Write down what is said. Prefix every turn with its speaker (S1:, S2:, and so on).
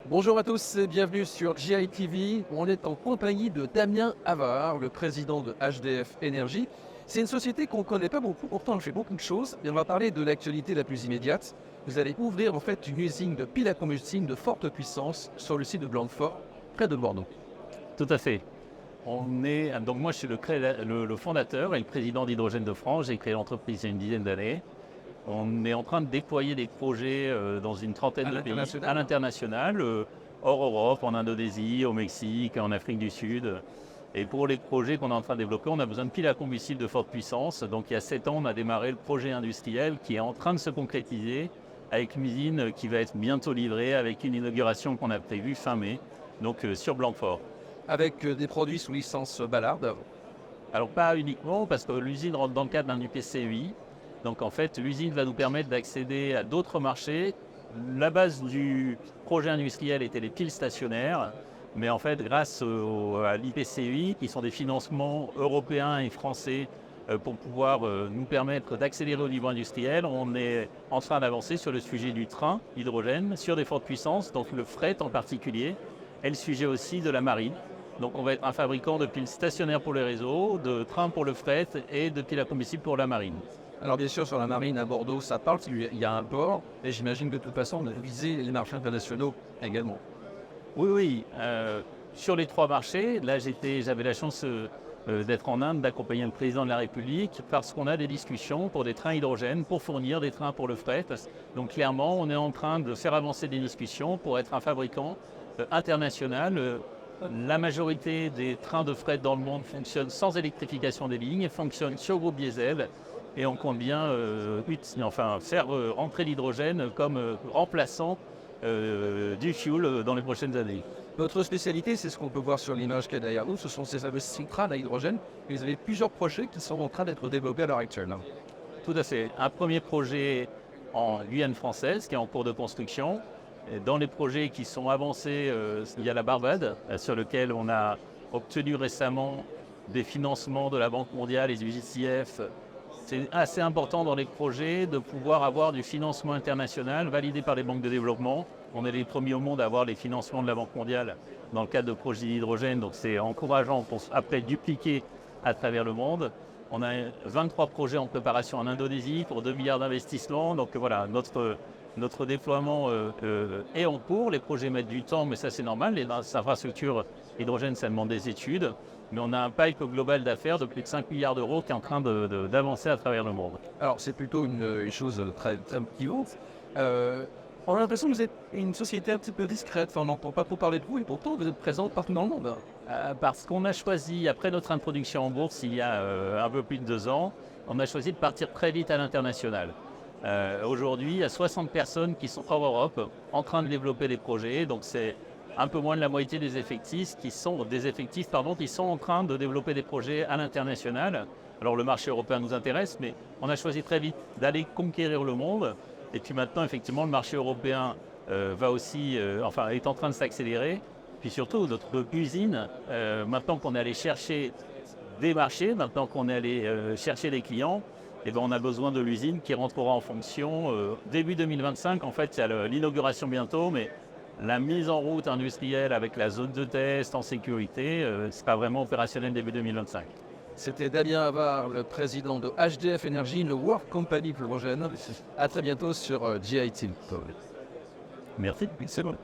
S1: Bonjour à tous et bienvenue sur GITV. On est en compagnie de Damien Havard, le président de HDF Energy. C'est une société qu'on ne connaît pas beaucoup, pourtant elle fait beaucoup de choses. Et on va parler de l'actualité la plus immédiate. Vous allez ouvrir en fait une usine de piles à combustible de forte puissance sur le site de Blanquefort, près de Bordeaux.
S2: Tout à fait. Donc moi, je suis le fondateur et le président d'Hydrogène de France. J'ai créé l'entreprise il y a une dizaine d'années. On est en train de déployer des projets dans une trentaine de pays à l'international, hors Europe, en Indonésie, au Mexique, en Afrique du Sud. Et pour les projets qu'on est en train de développer, on a besoin de piles à combustible de forte puissance. Donc il y a 7 ans, on a démarré le projet industriel qui est en train de se concrétiser avec une usine qui va être bientôt livrée, avec une inauguration qu'on a prévue fin mai, donc sur Blanquefort.
S1: Avec des produits sous licence Ballard.
S2: Alors pas uniquement, parce que l'usine rentre dans le cadre d'un UPCEI. Donc en fait, l'usine va nous permettre d'accéder à d'autres marchés. La base du projet industriel était les piles stationnaires. Mais en fait, grâce à l'IPCEI, qui sont des financements européens et français pour pouvoir nous permettre d'accélérer au niveau industriel, on est en train d'avancer sur le sujet du train hydrogène, sur des fortes puissances, donc le fret en particulier, et le sujet aussi de la marine. Donc on va être un fabricant de piles stationnaires pour les réseaux, de trains pour le fret et de piles à combustible pour la marine.
S1: Alors bien sûr, sur la marine à Bordeaux, ça parle, il y a un port, et j'imagine que de toute façon, on a visé les marchés internationaux également.
S2: Oui. Sur les 3 marchés, là j'avais la chance d'être en Inde, d'accompagner le président de la République, parce qu'on a des discussions pour des trains hydrogène, pour fournir des trains pour le fret. Donc clairement, on est en train de faire avancer des discussions pour être un fabricant international. La majorité des trains de fret dans le monde fonctionnent sans électrification des lignes, fonctionnent sur groupe diesel, et on compte bien faire rentrer l'hydrogène comme remplaçant du fuel dans les prochaines années.
S1: Votre spécialité, c'est ce qu'on peut voir sur l'image qu'il y a derrière nous, ce sont ces fameuses centrales à hydrogène. Et vous avez plusieurs projets qui sont en train d'être développés à l'heure actuelle.
S2: Tout à fait. Un premier projet en Guyane française qui est en cours de construction. Et dans les projets qui sont avancés, il y a la Barbade, sur lequel on a obtenu récemment des financements de la Banque mondiale et du JCF. C'est assez important dans les projets de pouvoir avoir du financement international validé par les banques de développement. On est les premiers au monde à avoir les financements de la Banque mondiale dans le cadre de projets d'hydrogène, donc c'est encourageant pour après dupliquer à travers le monde. On a 23 projets en préparation en Indonésie pour 2 milliards d'investissements. Donc voilà, notre déploiement est en cours. Les projets mettent du temps, mais ça c'est normal. Les infrastructures hydrogène, ça demande des études. Mais on a un pipe global d'affaires de plus de 5 milliards d'euros qui est en train d'avancer à travers le monde.
S1: Alors c'est plutôt une chose très motivante. On a l'impression que vous êtes une société un petit peu discrète, on n'entend pas trop parler de vous et pourtant vous êtes présent partout dans le monde.
S2: Parce qu'on a choisi, après notre introduction en bourse il y a un peu plus de 2 ans, on a choisi de partir très vite à l'international. Aujourd'hui, il y a 60 personnes qui sont hors Europe en train de développer des projets, donc c'est un peu moins de la moitié des effectifs qui sont en train de développer des projets à l'international. Alors le marché européen nous intéresse, mais on a choisi très vite d'aller conquérir le monde. Et puis maintenant, effectivement, le marché européen est en train de s'accélérer. Puis surtout, notre usine, maintenant qu'on est allé chercher des marchés, maintenant qu'on est allé chercher des clients, on a besoin de l'usine qui rentrera en fonction début 2025. En fait, il y a l'inauguration bientôt, mais la mise en route industrielle avec la zone de test en sécurité sera vraiment opérationnelle début 2025.
S1: C'était Damien Havard, le président de HDF Energy, le World Company Hydrogène. À très bientôt sur GITV.
S2: Merci.
S1: C'est bon.